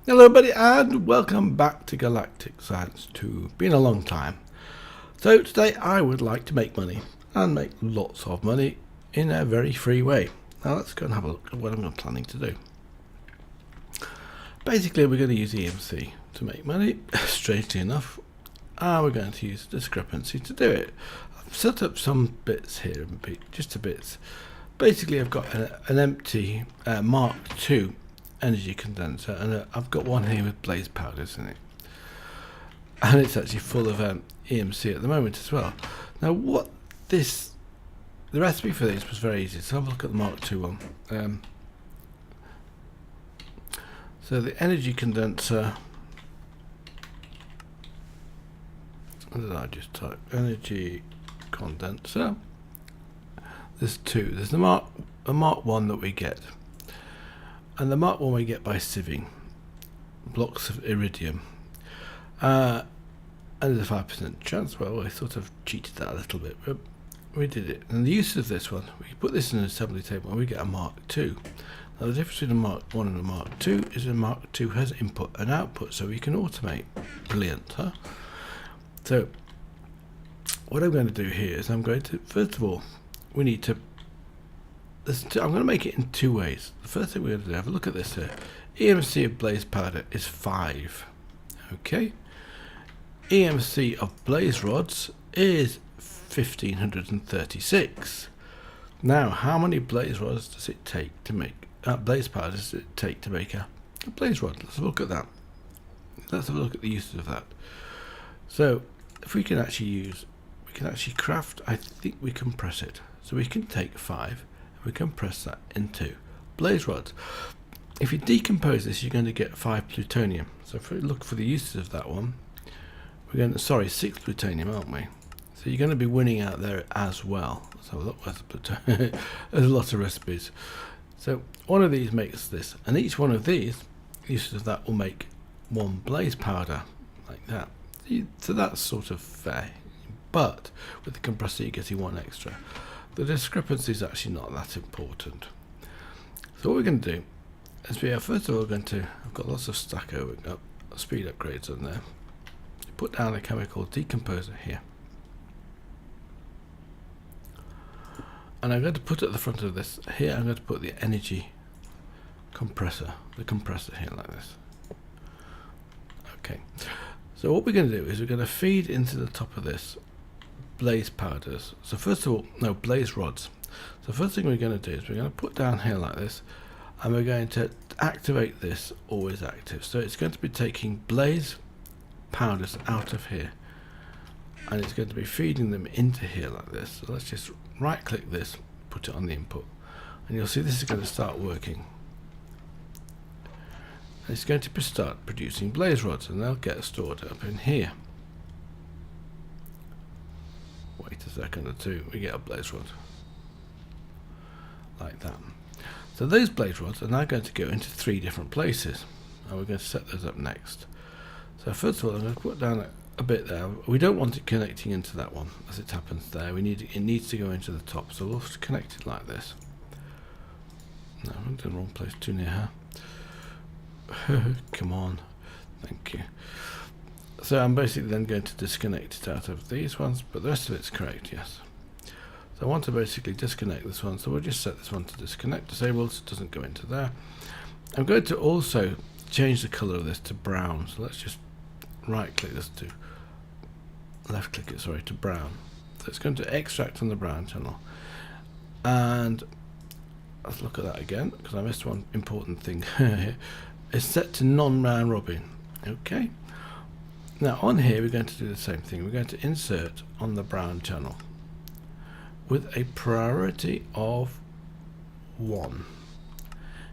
Hello everybody and welcome back to Galactic Science 2. Been a long time. So today I would like to make money and make lots of money in a very free way. Now let's go and have a look at what I'm planning to do. Basically we're going to use EMC to make money, strangely enough, and we're going to use discrepancy to do it. I've set up some bits here, just a bits. Basically I've got an empty Mark II energy condenser, and I've got one here with blaze powders in it, and it's actually full of EMC at the moment as well. Now the recipe for this was very easy, so have a look at the Mark II one. So the energy condenser, what did I just type? Energy condenser. There's two. There's the Mark I that we get. And the Mark I we get by sieving blocks of iridium. And there's a 5% chance. Well, I sort of cheated that a little bit, but we did it. And the use of this one, we put this in an assembly table and we get a Mark II. Now the difference between a Mark I and a Mark II is a Mark II has input and output, so we can automate. Brilliant, huh? So what I'm going to do here is I'm going to, first of all, we need to, I'm going to make it in two ways. The first thing we're going to do, have a look at this here. EMC of blaze powder is 5. Okay. EMC of blaze rods is 1536. Now, how many blaze rods does it take to make, blaze powder does it take to make a blaze rod? Let's have a look at that. Let's have a look at the uses of that. So, if we can actually craft, I think we compress it. So we can take 5. We compress that into blaze rods. If you decompose this, you're going to get 5 plutonium. So if we look for the uses of that one, we're going to, 6 plutonium, aren't we? So you're going to be winning out there as well. So look, there's a lot of recipes. So one of these makes this, and each one of these uses of that will make 1 blaze powder, like that. So that's sort of fair. But with the compressor, you're getting 1 extra. The discrepancy is actually not that important. So what we're going to do is we are first of all going to, I've got lots of stack up, speed upgrades on there. Put down a chemical decomposer here. And I'm going to put at the front of this, here I'm going to put the energy compressor, the compressor here like this. Okay, so what we're going to do is we're going to feed into the top of this blaze powders. So first of all, no, blaze rods. So first thing we're going to do is we're going to put down here like this, and we're going to activate this always active. So it's going to be taking blaze powders out of here, and it's going to be feeding them into here like this. So let's just right click this, put it on the input, and you'll see this is going to start working. And it's going to start producing blaze rods, and they'll get stored up in here. Wait a second or two, we get a blaze rod like that. So those blaze rods are now going to go into 3 different places, and we're going to set those up next. So first of all, I'm going to put down a bit there. We don't want it connecting into that one as it happens there. It needs to go into the top, so we'll connect it like this. No, I'm in the wrong place, too near her. Come on, thank you. So I'm basically then going to disconnect it out of these ones, but the rest of it's correct, yes. So I want to basically disconnect this one, so we'll just set this one to disconnect, disabled, so it doesn't go into there. I'm going to also change the colour of this to brown, so let's just right click this to, left click it, sorry, to brown. So it's going to extract on the brown channel. And let's look at that again, because I missed one important thing here. It's set to non-round robin, okay. Now on here we're going to do the same thing. We're going to insert on the brown channel with a priority of 1.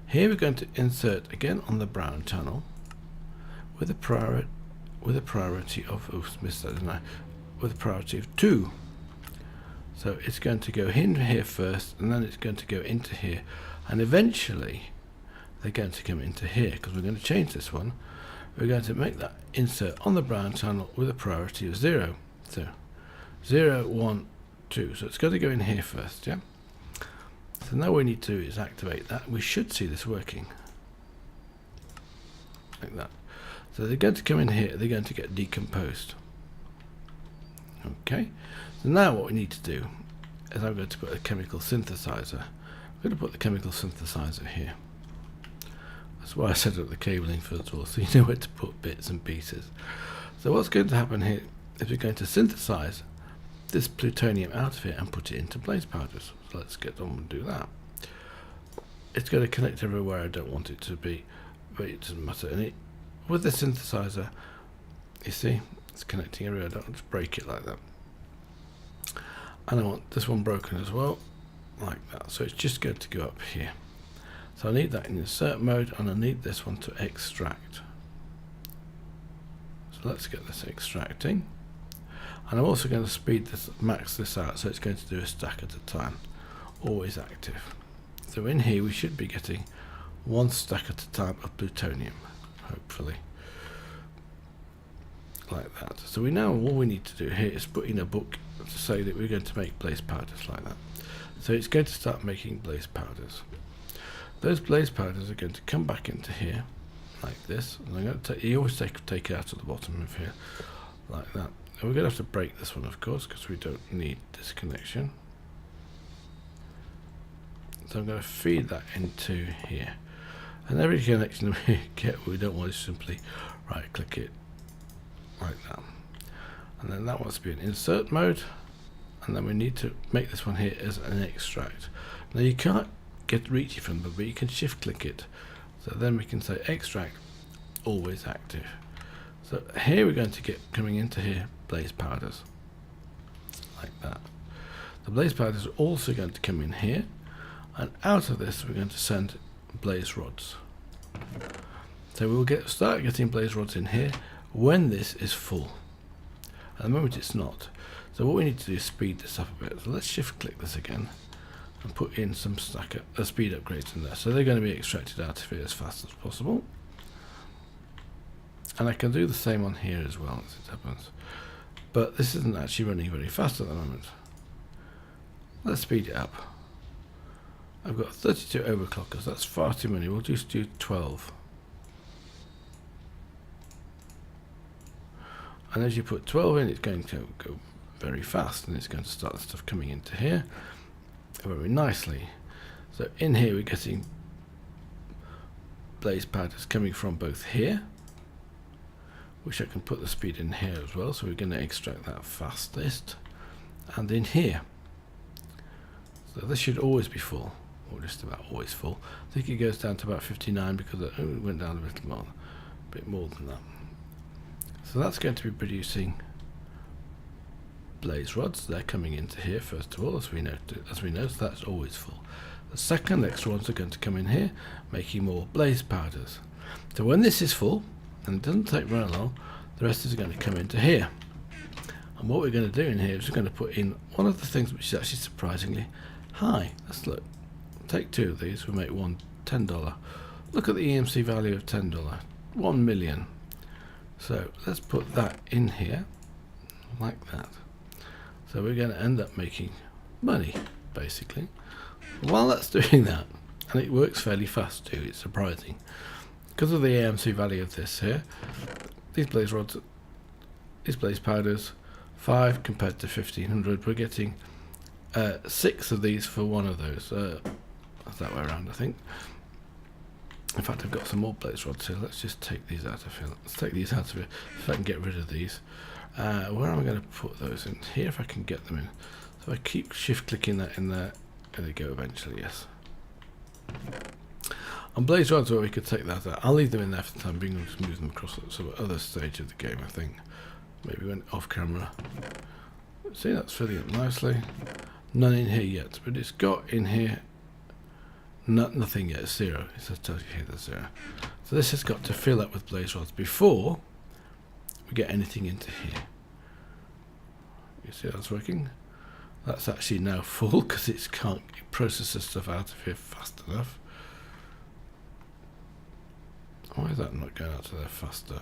Here we're going to insert again on the brown channel with a priority of, oops, missed that, didn't I? With a priority of 2. So it's going to go in here first, and then it's going to go into here, and eventually they're going to come into here, because we're going to change this one. We're going to make that insert on the brown channel with a priority of 0. So 0, 1, 2. So it's got to go in here first, yeah? So now what we need to do is activate that. We should see this working. like that. So they're going to come in here, they're going to get decomposed. Okay, so now what we need to do is I'm going to put a chemical synthesizer. I'm going to put the chemical synthesizer here. That's why I set up the cabling first of all, so you know where to put bits and pieces. So what's going to happen here is we're going to synthesize this plutonium out of here and put it into blaze powders. So let's get on and do that. It's going to connect everywhere I don't want it to be, but it doesn't matter. And with the synthesizer, you see, it's connecting everywhere. I don't want to break it like that. And I want this one broken as well, like that. So it's just going to go up here. So I need that in insert mode, and I need this one to extract. So let's get this extracting. And I'm also going to speed this, max this out, so it's going to do a stack at a time, always active. So in here we should be getting one stack at a time of plutonium, hopefully, like that. So we know all we need to do here is put in a book to say that we're going to make blaze powders like that. So it's going to start making blaze powders. Those blaze powders are going to come back into here like this, and I'm going to take, you always take it out at the bottom of here like that. And we're going to have to break this one, of course, because we don't need this connection. So I'm going to feed that into here, and every connection we get, we don't want to simply right click it like that, and then that wants to be an insert mode, and then we need to make this one here as an extract. Now you can't reach it from them, but you can shift click it, so then we can say extract always active. So here we're going to get coming into here blaze powders like that. The blaze powders are also going to come in here, and out of this we're going to send blaze rods. So we'll start getting blaze rods in here when this is full. At the moment it's not. So what we need to do is speed this up a bit. So let's shift click this again and put in some speed upgrades in there. So they're going to be extracted out of here as fast as possible. And I can do the same on here as well as it happens. But this isn't actually running very fast at the moment. Let's speed it up. I've got 32 overclockers, that's far too many. We'll just do 12. And as you put 12 in, it's going to go very fast, and it's going to start the stuff coming into here very nicely. So in here we're getting blaze powders coming from both here, which I can put the speed in here as well, so we're going to extract that fastest, and in here. So this should always be full, or just about always full. I think it goes down to about 59 because it went down a bit more than that. So that's going to be producing blaze rods. They're coming into here first of all, as we know, so that's always full. The second extra ones are going to come in here, making more blaze powders. So when this is full, and it doesn't take very long, the rest is going to come into here. And what we're going to do in here is we're going to put in one of the things which is actually surprisingly high. Let's look. Take two of these, we'll make one $10. Look at the EMC value of $10, 1 million. So let's put that in here, like that. So we're going to end up making money, basically. While that's doing that, and it works fairly fast too, it's surprising. Because of the EMC value of this here, these blaze rods, these blaze powders, 5 compared to 1500, we're getting 6 of these for one of those. That's that way around, I think. In fact, I've got some more blaze rods here. Let's just take these out of here. Let's take these out of here, if I can get rid of these. Where am I going to put those in? Here, if I can get them in. So I keep shift clicking that in there. There they go eventually, yes. On blaze rods, where we could take that out. I'll leave them in there for the time being and just move them across to some other stage of the game, I think. Maybe went off camera. See, that's filling up nicely. None in here yet, but it's got in here nothing yet, 0. It says tells you here there's 0. So this has got to fill up with blaze rods before we get anything into here. You see that's working? That's actually now full because it can't process this stuff out of here fast enough. Why is that not going out to there faster?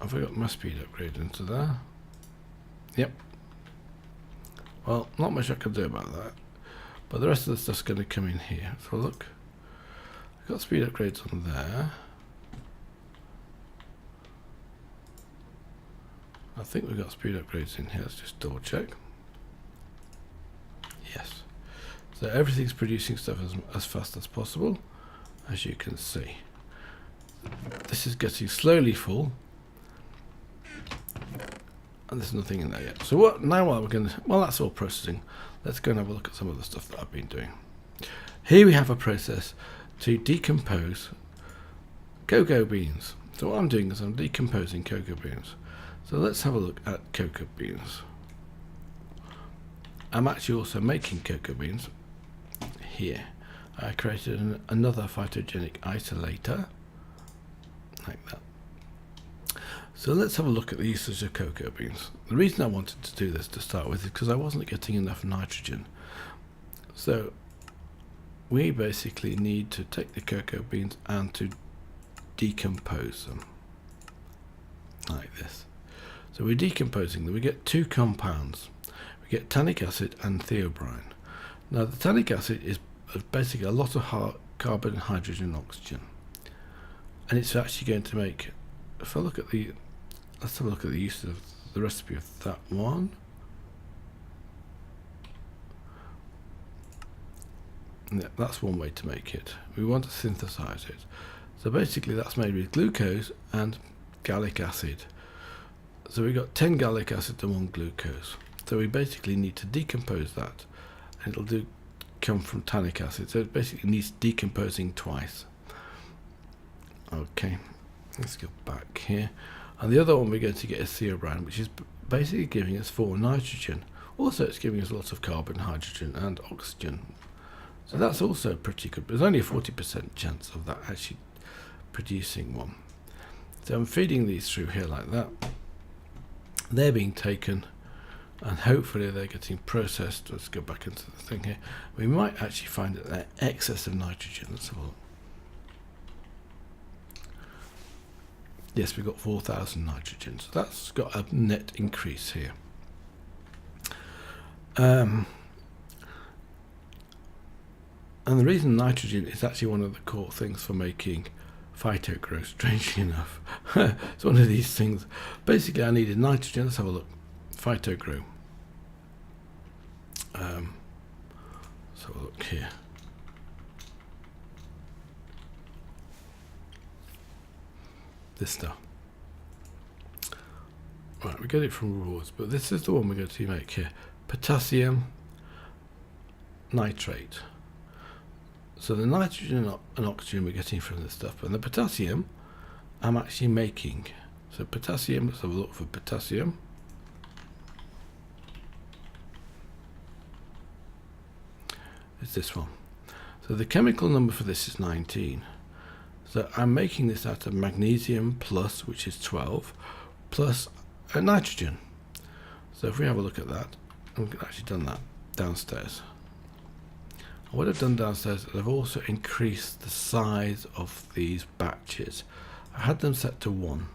Have I got my speed upgrade into there? Yep. Well, not much I can do about that. But the rest of the stuff's going to come in here. So look, I've got speed upgrades on there. I think we've got speed upgrades in here. Let's just double check. Yes. So everything's producing stuff as fast as possible, as you can see. This is getting slowly full, and there's nothing in there yet. So what now? What we're going to, well, that's all processing. Let's go and have a look at some of the stuff that I've been doing. Here we have a process to decompose cocoa beans. So what I'm doing is I'm decomposing cocoa beans. So let's have a look at cocoa beans. I'm actually also making cocoa beans here. I created another phytogenic isolator like that. So let's have a look at the usage of cocoa beans. The reason I wanted to do this to start with is because I wasn't getting enough nitrogen. So we basically need to take the cocoa beans and to decompose them like this. So we're decomposing them. We get two compounds. We get tannic acid and theobrine. Now the tannic acid is basically a lot of carbon, hydrogen and oxygen, and it's actually going to make, if I look at the, let's have a look at the use of the recipe of that one. Yeah, that's one way to make it. We want to synthesize it. So basically that's made with glucose and gallic acid. So we've got 10 gallic acid and 1 glucose. So we basically need to decompose that, and it'll come from tannic acid. So it basically needs decomposing twice. Okay, let's go back here. And the other one we're going to get is theobrine, which is basically giving us 4 nitrogen. Also it's giving us lots of carbon, hydrogen and oxygen. So that's also pretty good. There's only a 40% chance of that actually producing one. So I'm feeding these through here like that. They're being taken and hopefully they're getting processed. Let's go back into the thing here. We might actually find that they're excess of nitrogen. Let's have a look. Yes, we've got 4,000 nitrogen, so that's got a net increase here. And the reason nitrogen is actually one of the core things for making phytogrow, strangely enough. It's one of these things. Basically I needed nitrogen. Let's have a look. Phytogrow. Let's have a look here. This stuff. Right, we get it from rewards, but this is the one we're going to make here. Potassium nitrate. So the nitrogen and oxygen we're getting from this stuff, and the potassium I'm actually making. So potassium, let's have a look for potassium. It's this one. So the chemical number for this is 19. So I'm making this out of magnesium plus, which is 12, plus a nitrogen. So if we have a look at that, I've actually done that downstairs. What I've done downstairs is I've also increased the size of these batches. I had them set to 1.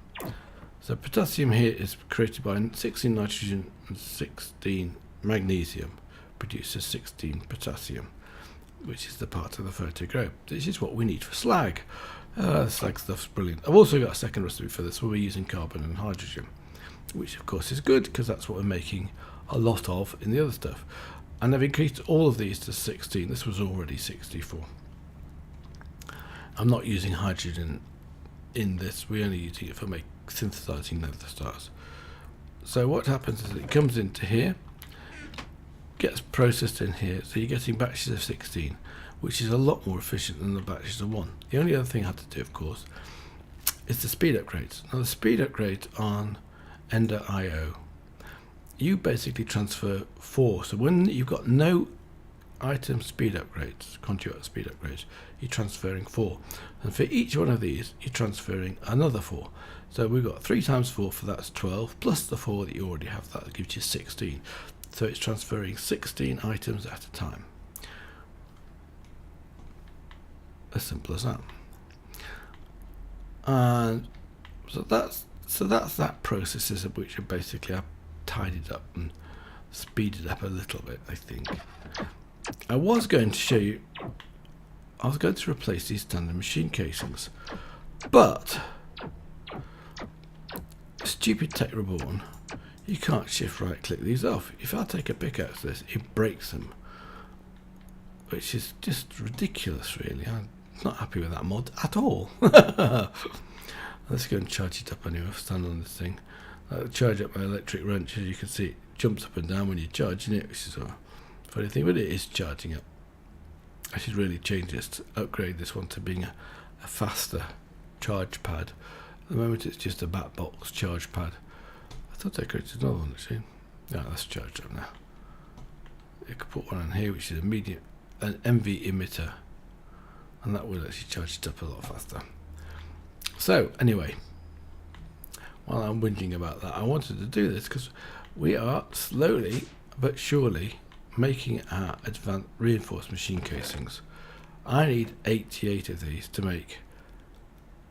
So potassium here is created by 16 nitrogen and 16 magnesium, produces 16 potassium, which is the part of the phytogrow. This is what we need for slag. Slag stuff's brilliant. I've also got a second recipe for this where we're using carbon and hydrogen, which of course is good because that's what we're making a lot of in the other stuff. And I've increased all of these to 16. This was already 64. I'm not using hydrogen in this. We're only using it for synthesizing nether stars. So what happens is it comes into here, gets processed in here. So you're getting batches of 16, which is a lot more efficient than the batches of 1. The only other thing I had to do, of course, is the speed upgrades. Now the speed upgrades on Ender.io, you basically transfer 4. So when you've got no item speed upgrades, conduit speed upgrades, you're transferring 4. And for each one of these, you're transferring another 4. So we've got 3 times 4, for that's 12, plus the 4 that you already have, that gives you 16. So it's transferring 16 items at a time. As simple as that. And so that's that process, of which basically I've tidied up and speeded up a little bit, I think. I was going to show you, I was going to replace these standard machine casings, but stupid Tech Reborn, you can't shift right click these off. If I take a pickaxe to this, it breaks them, which is just ridiculous really. I'm not happy with that mod at all. Let's go and charge it up anyway. I'll stand on this thing. I'll charge up my electric wrench. As you can see, it jumps up and down when you're charging it, which is a funny thing, but it is charging up. I should really change this, to upgrade this one to being a faster charge pad. At the moment it's just a back box charge pad. I thought I created another one actually. Yeah, that's charged up now. You could put one on here which is an MV emitter, and that will actually charge it up a lot faster. So anyway, while I'm whinging about that, I wanted to do this because we are slowly but surely making our advanced reinforced machine casings. I need 88 of these to make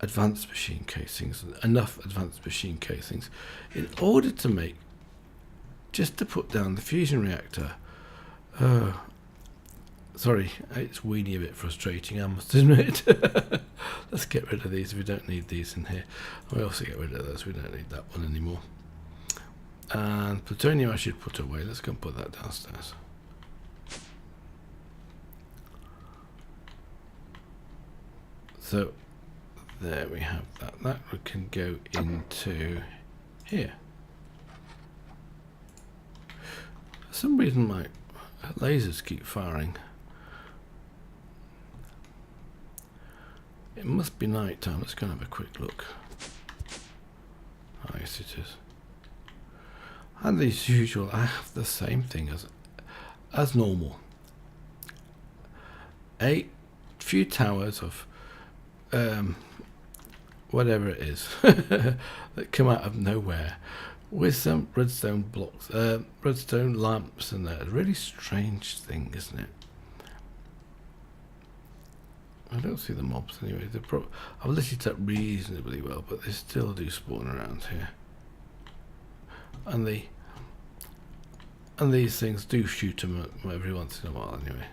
advanced machine casings, enough advanced machine casings in order to make, just to put down the fusion reactor. Sorry, it's weenie a bit frustrating, I must admit. Let's get rid of these. We don't need these in here. We also get rid of those. We don't need that one anymore. And plutonium I should put away. Let's go and put that downstairs. So there we have that. That we can go into here. For some reason my lasers keep firing. It must be night time. Let's go and have a quick look. Oh, yes it is. And as usual, I have the same thing as normal. A few towers of whatever it is that come out of nowhere with some redstone blocks, redstone lamps, and a really strange thing, isn't it? I don't see the mobs anyway. I've lit it up reasonably well, but they still do spawn around here. And these things do shoot them every once in a while anyway.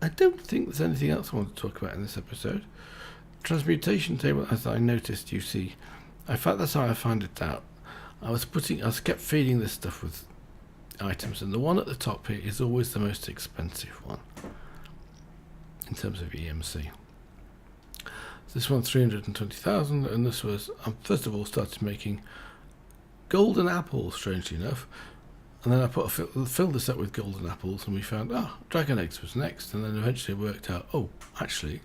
I don't think there's anything else I want to talk about in this episode. Transmutation table, as I noticed, you see, in fact that's how I found it out. I kept feeding this stuff with items, and the one at the top here is always the most expensive one in terms of EMC. This one's 320,000, and this was, first of all started making golden apples, strangely enough, and then I filled this up with golden apples, and we found, dragon eggs was next, and then eventually worked out, oh, actually,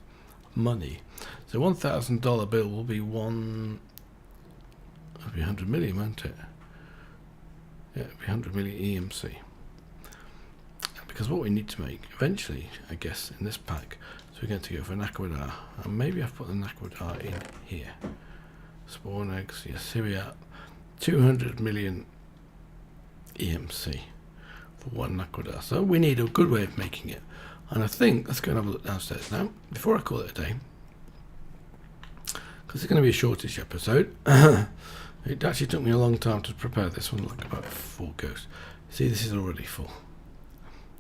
money. So $1,000 bill will be it'll be 100 million, won't it? Yeah, it'll be 100 million EMC. Because what we need to make, eventually, I guess, in this pack, so we're going to go for an aquadar, and maybe I've put an aquadar in here. Spawn eggs, yes, here we are. 200 million EMC for one aquadar. So we need a good way of making it. And I think, let's go and have a look downstairs now, before I call it a day. Because it's going to be a shortish episode. It actually took me a long time to prepare this one, like about 4 goes. See, this is already full.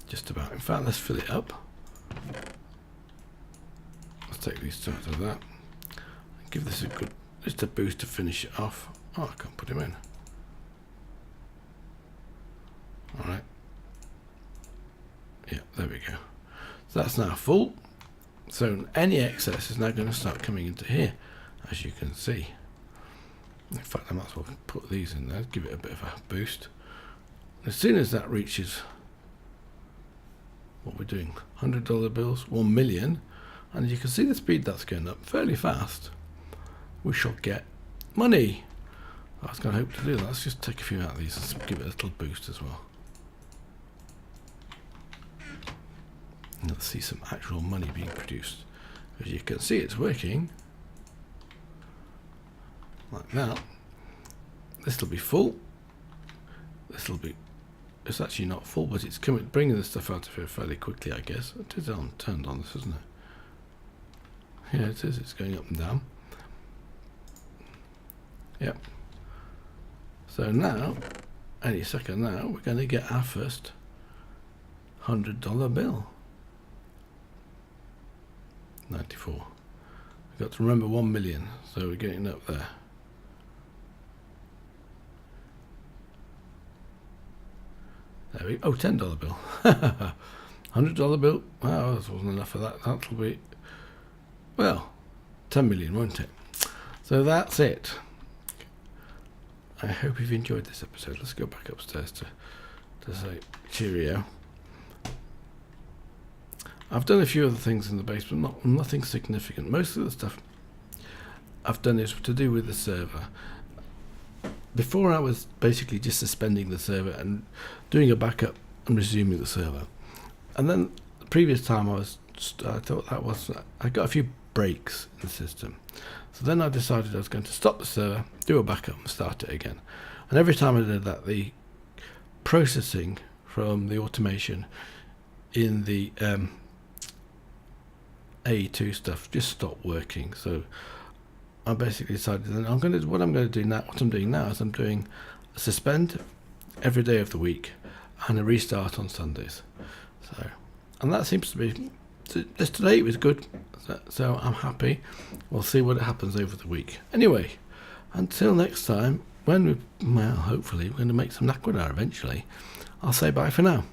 Just about. In fact, let's fill it up. Let's take these two out of that. Give this just a boost to finish it off. Oh, I can't put him in. Alright. Yeah, there we go. So that's now full. So any excess is now going to start coming into here, as you can see. In fact, I might as well put these in there, give it a bit of a boost. As soon as that reaches, what we're doing, $100 bills, 1 million, and you can see the speed that's going up fairly fast. We shall get money. I was going to hope to do that. Let's just take a few out of these and give it a little boost as well. And let's see some actual money being produced. As you can see, it's working like that. This will be full. This will be. It's actually not full, but it's bringing the stuff out of here fairly quickly, I guess. It is turned on this, isn't it? Yeah, it is. It's going up and down. Yep. So now, any second now, we're going to get our first $100 bill. 94. We've got to remember 1 million, so we're getting up there. There we go. Oh, $10 bill. $100 bill. Wow, that wasn't enough of that. That'll be, well, 10 million, won't it? So that's it. I hope you've enjoyed this episode. Let's go back upstairs to say cheerio. I've done a few other things in the basement, nothing significant. Most of the stuff I've done is to do with the server. Before I was basically just suspending the server and doing a backup and resuming the server. And then the previous time I got a few breaks in the system. So then I decided I was going to stop the server, do a backup and start it again. And every time I did that, the processing from the automation in the AE2 stuff just stopped working. So I basically decided then what I'm doing now is I'm doing a suspend every day of the week and a restart on Sundays. So, and that seems to be, today it was good, so I'm happy. We'll see what happens over the week. Anyway, until next time, when hopefully we're going to make some naquadar eventually, I'll say bye for now.